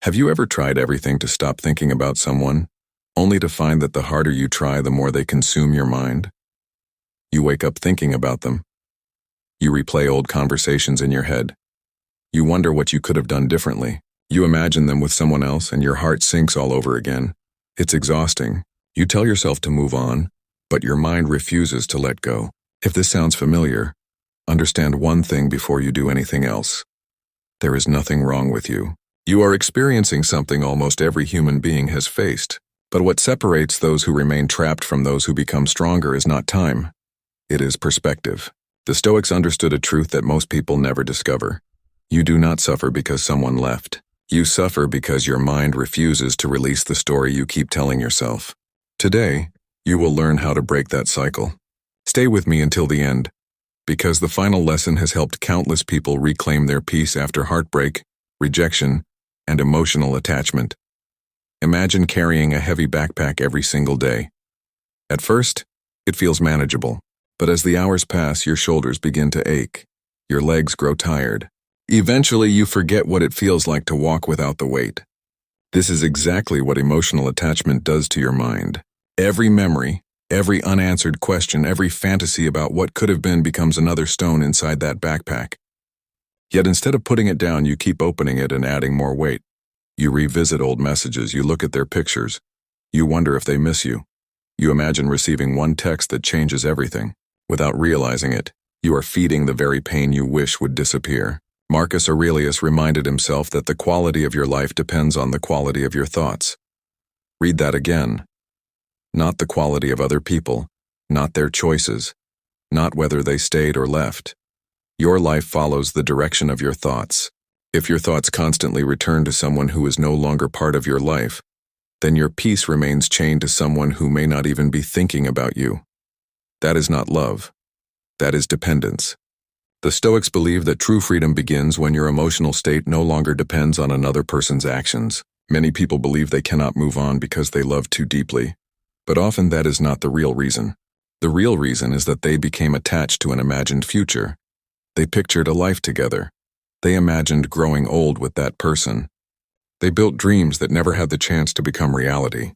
Have you ever tried everything to stop thinking about someone, only to find that the harder you try, the more they consume your mind? You wake up thinking about them. You replay old conversations in your head. You wonder what you could have done differently. You imagine them with someone else and your heart sinks all over again. It's exhausting. You tell yourself to move on, but your mind refuses to let go. If this sounds familiar, understand one thing before you do anything else. There is nothing wrong with you. You are experiencing something almost every human being has faced, but what separates those who remain trapped from those who become stronger is not time. It is perspective. The Stoics understood a truth that most people never discover. You do not suffer because someone left. You suffer because your mind refuses to release the story you keep telling yourself. Today, you will learn how to break that cycle. Stay with me until the end, because the final lesson has helped countless people reclaim their peace after heartbreak, rejection, and emotional attachment. Imagine carrying a heavy backpack every single day. At first, it feels manageable, but as the hours pass, your shoulders begin to ache. Your legs grow tired. Eventually, you forget what it feels like to walk without the weight. This is exactly what emotional attachment does to your mind. Every memory, every unanswered question, every fantasy about what could have been becomes another stone inside that backpack. Yet instead of putting it down, you keep opening it and adding more weight. You revisit old messages, you look at their pictures. You wonder if they miss you. You imagine receiving one text that changes everything. Without realizing it, you are feeding the very pain you wish would disappear. Marcus Aurelius reminded himself that the quality of your life depends on the quality of your thoughts. Read that again. Not the quality of other people, not their choices, not whether they stayed or left. Your life follows the direction of your thoughts. If your thoughts constantly return to someone who is no longer part of your life, then your peace remains chained to someone who may not even be thinking about you. That is not love. That is dependence. The Stoics believe that true freedom begins when your emotional state no longer depends on another person's actions. Many people believe they cannot move on because they love too deeply, but often that is not the real reason. The real reason is that they became attached to an imagined future. They pictured a life together. They imagined growing old with that person. They built dreams that never had the chance to become reality.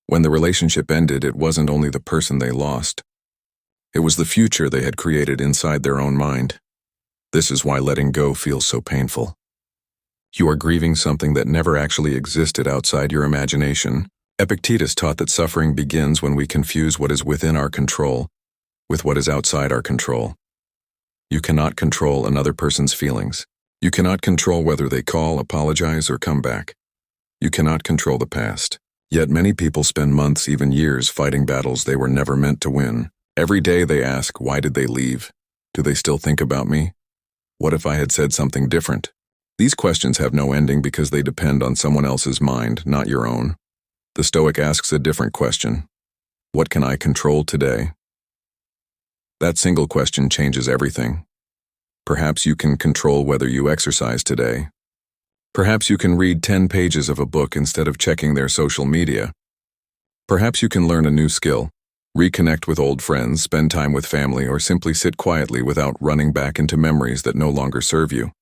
When the relationship ended, it wasn't only the person they lost. It was the future they had created inside their own mind. This is why letting go feels so painful. You are grieving something that never actually existed outside your imagination. Epictetus taught that suffering begins when we confuse what is within our control with what is outside our control. You cannot control another person's feelings. You cannot control whether they call, apologize, or come back. You cannot control the past. Yet many people spend months, even years, fighting battles they were never meant to win. Every day they ask, why did they leave? Do they still think about me? What if I had said something different? These questions have no ending because they depend on someone else's mind, not your own. The Stoic asks a different question. What can I control today? That single question changes everything. Perhaps you can control whether you exercise today. Perhaps you can read 10 pages of a book instead of checking their social media. Perhaps you can learn a new skill, reconnect with old friends, spend time with family, or simply sit quietly without running back into memories that no longer serve you.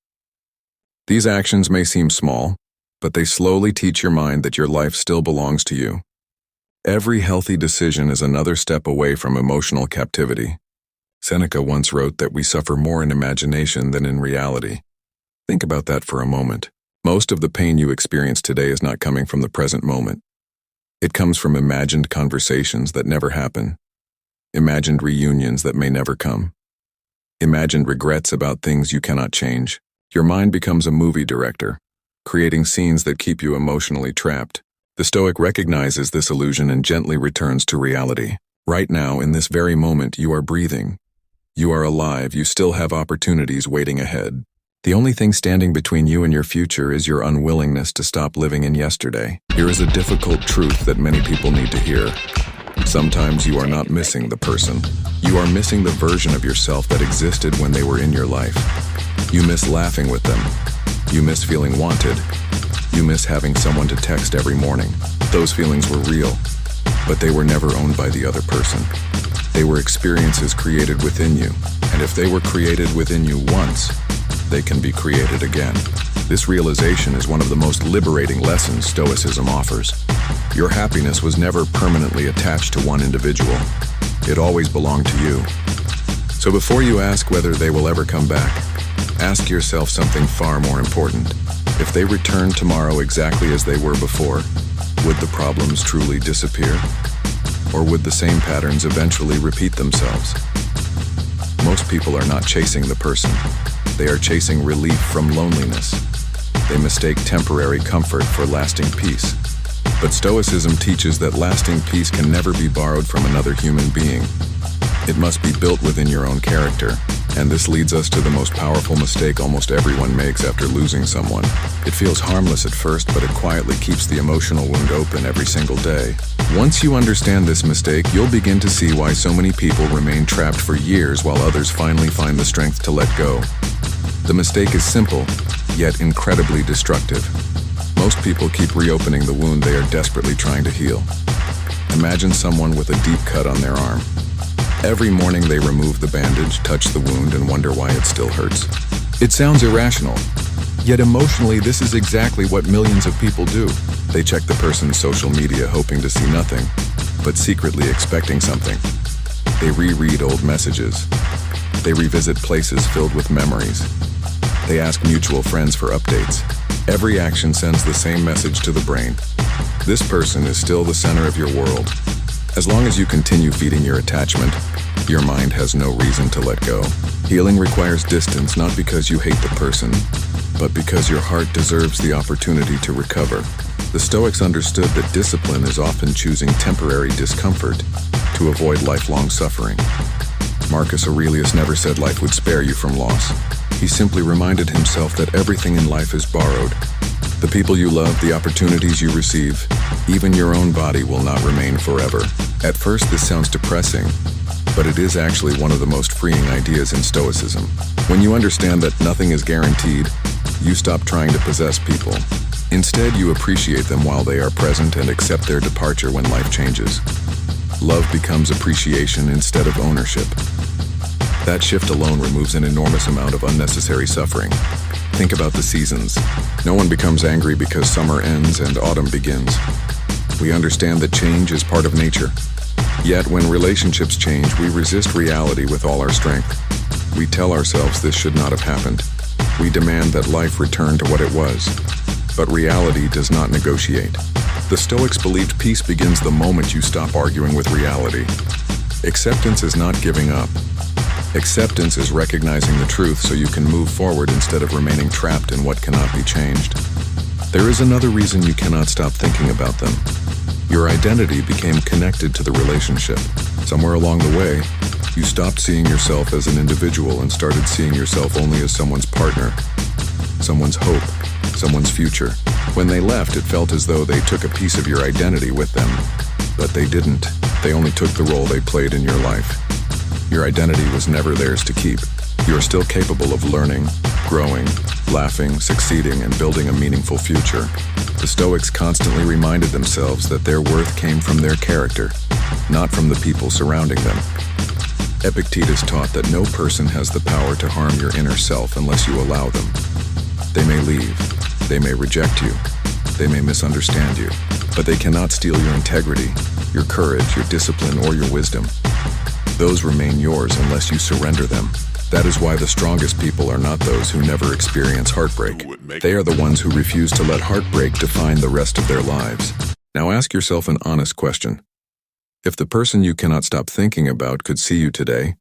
These actions may seem small, but they slowly teach your mind that your life still belongs to you. Every healthy decision is another step away from emotional captivity. Seneca once wrote that we suffer more in imagination than in reality. Think about that for a moment. Most of the pain you experience today is not coming from the present moment. It comes from imagined conversations that never happen, imagined reunions that may never come, imagined regrets about things you cannot change. Your mind becomes a movie director, creating scenes that keep you emotionally trapped. The Stoic recognizes this illusion and gently returns to reality. Right now, in this very moment, you are breathing. You are alive. You still have opportunities waiting ahead. The only thing standing between you and your future is your unwillingness to stop living in yesterday. Here is a difficult truth that many people need to hear. Sometimes you are not missing the person. You are missing the version of yourself that existed when they were in your life. You miss laughing with them. You miss feeling wanted. You miss having someone to text every morning. Those feelings were real, but they were never owned by the other person. They were experiences created within you, and if they were created within you once, they can be created again. This realization is one of the most liberating lessons Stoicism offers. Your happiness was never permanently attached to one individual. It always belonged to you. So before you ask whether they will ever come back, ask yourself something far more important. If they returned tomorrow exactly as they were before, would the problems truly disappear? Or would the same patterns eventually repeat themselves? Most people are not chasing the person. They are chasing relief from loneliness. They mistake temporary comfort for lasting peace. But Stoicism teaches that lasting peace can never be borrowed from another human being. It must be built within your own character. And this leads us to the most powerful mistake almost everyone makes after losing someone. It feels harmless at first, but it quietly keeps the emotional wound open every single day. Once you understand this mistake, you'll begin to see why so many people remain trapped for years while others finally find the strength to let go. The mistake is simple, yet incredibly destructive. Most people keep reopening the wound they are desperately trying to heal. Imagine someone with a deep cut on their arm. Every morning they remove the bandage, touch the wound, and wonder why it still hurts. It sounds irrational, yet emotionally this is exactly what millions of people do. They check the person's social media hoping to see nothing, but secretly expecting something. They reread old messages. They revisit places filled with memories. They ask mutual friends for updates. Every action sends the same message to the brain. This person is still the center of your world. As long as you continue feeding your attachment, your mind has no reason to let go. Healing requires distance, not because you hate the person, but because your heart deserves the opportunity to recover. The Stoics understood that discipline is often choosing temporary discomfort to avoid lifelong suffering. Marcus Aurelius never said life would spare you from loss. He simply reminded himself that everything in life is borrowed. The people you love, the opportunities you receive, even your own body will not remain forever. At first, this sounds depressing, but it is actually one of the most freeing ideas in Stoicism. When you understand that nothing is guaranteed, you stop trying to possess people. Instead, you appreciate them while they are present and accept their departure when life changes. Love becomes appreciation instead of ownership. That shift alone removes an enormous amount of unnecessary suffering. Think about the seasons. No one becomes angry because summer ends and autumn begins. We understand that change is part of nature. Yet when relationships change, we resist reality with all our strength. We tell ourselves this should not have happened. We demand that life return to what it was. But reality does not negotiate. The Stoics believed peace begins the moment you stop arguing with reality. Acceptance is not giving up. Acceptance is recognizing the truth so you can move forward instead of remaining trapped in what cannot be changed. There is another reason you cannot stop thinking about them. Your identity became connected to the relationship. Somewhere along the way, you stopped seeing yourself as an individual and started seeing yourself only as someone's partner, someone's hope, someone's future. When they left, it felt as though they took a piece of your identity with them. But they didn't. They only took the role they played in your life. Your identity was never theirs to keep. You are still capable of learning, growing, laughing, succeeding, and building a meaningful future. The Stoics constantly reminded themselves that their worth came from their character, not from the people surrounding them. Epictetus taught that no person has the power to harm your inner self unless you allow them. They may leave, they may reject you, they may misunderstand you, but they cannot steal your integrity, your courage, your discipline, or your wisdom. Those remain yours unless you surrender them. That is why the strongest people are not those who never experience heartbreak. They are the ones who refuse to let heartbreak define the rest of their lives. Now ask yourself an honest question. If the person you cannot stop thinking about could see you today,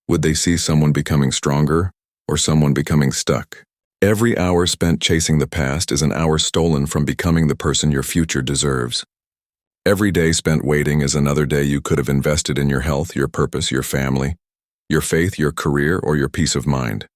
would they see someone becoming stronger or someone becoming stuck? Every hour spent chasing the past is an hour stolen from becoming the person your future deserves. Every day spent waiting is another day you could have invested in your health, your purpose, your family, your faith, your career, or your peace of mind.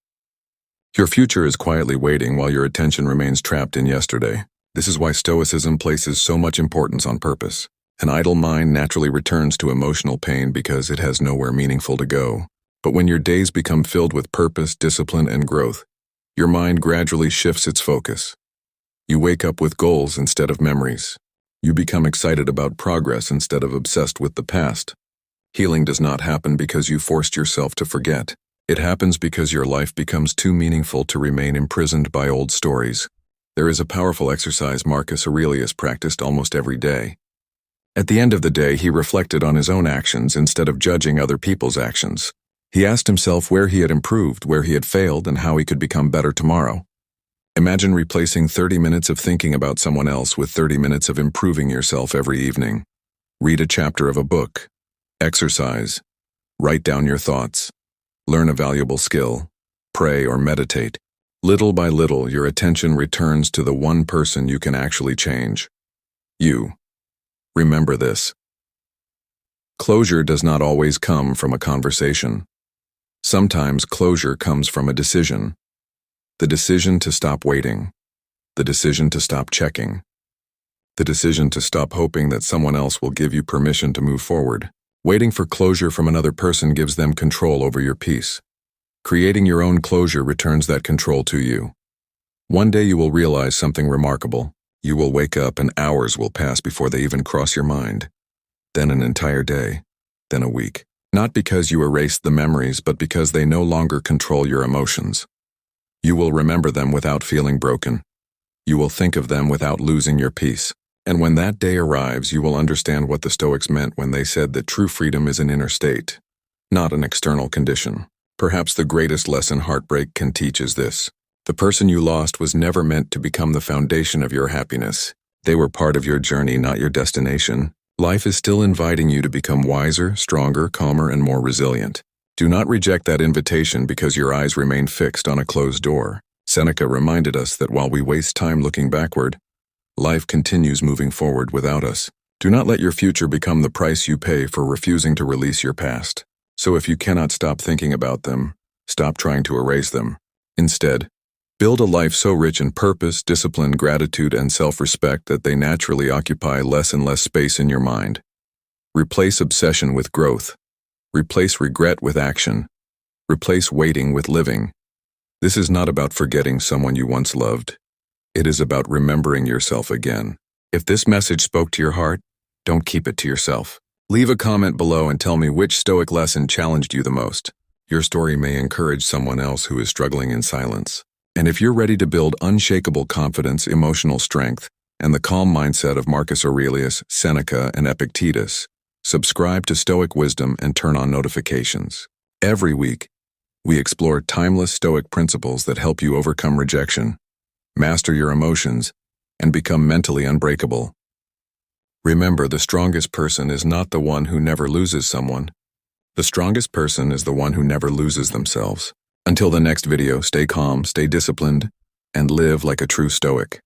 Your future is quietly waiting while your attention remains trapped in yesterday. This is why Stoicism places so much importance on purpose. An idle mind naturally returns to emotional pain because it has nowhere meaningful to go. But when your days become filled with purpose, discipline, and growth, your mind gradually shifts its focus. You wake up with goals instead of memories. You become excited about progress instead of obsessed with the past. Healing does not happen because you forced yourself to forget. It happens because your life becomes too meaningful to remain imprisoned by old stories. There is a powerful exercise Marcus Aurelius practiced almost every day. At the end of the day, he reflected on his own actions instead of judging other people's actions. He asked himself where he had improved, where he had failed, and how he could become better tomorrow. Imagine replacing 30 minutes of thinking about someone else with 30 minutes of improving yourself every evening. Read a chapter of a book. Exercise. Write down your thoughts. Learn a valuable skill. Pray or meditate. Little by little, your attention returns to the one person you can actually change. You. Remember this. Closure does not always come from a conversation. Sometimes closure comes from a decision. The decision to stop waiting. The decision to stop checking. The decision to stop hoping that someone else will give you permission to move forward. Waiting for closure from another person gives them control over your peace. Creating your own closure returns that control to you. One day you will realize something remarkable. You will wake up and hours will pass before they even cross your mind. Then an entire day. Then a week. Not because you erased the memories, but because they no longer control your emotions. You will remember them without feeling broken. You will think of them without losing your peace. And when that day arrives, you will understand what the Stoics meant when they said that true freedom is an inner state, not an external condition. Perhaps the greatest lesson heartbreak can teach is this. The person you lost was never meant to become the foundation of your happiness. They were part of your journey, not your destination. Life is still inviting you to become wiser, stronger, calmer, and more resilient. Do not reject that invitation because your eyes remain fixed on a closed door. Seneca reminded us that while we waste time looking backward, life continues moving forward without us. Do not let your future become the price you pay for refusing to release your past. So if you cannot stop thinking about them, stop trying to erase them. Instead, build a life so rich in purpose, discipline, gratitude, and self-respect that they naturally occupy less and less space in your mind. Replace obsession with growth. Replace regret with action. Replace waiting with living. This is not about forgetting someone you once loved. It is about remembering yourself again. If this message spoke to your heart, don't keep it to yourself. Leave a comment below and tell me which Stoic lesson challenged you the most. Your story may encourage someone else who is struggling in silence. And if you're ready to build unshakable confidence, emotional strength, and the calm mindset of Marcus Aurelius, Seneca, and Epictetus, subscribe to Stoic Wisdom and turn on notifications. Every week, we explore timeless Stoic principles that help you overcome rejection, master your emotions, and become mentally unbreakable. Remember, the strongest person is not the one who never loses someone. The strongest person is the one who never loses themselves. Until the next video, stay calm, stay disciplined, and live like a true Stoic.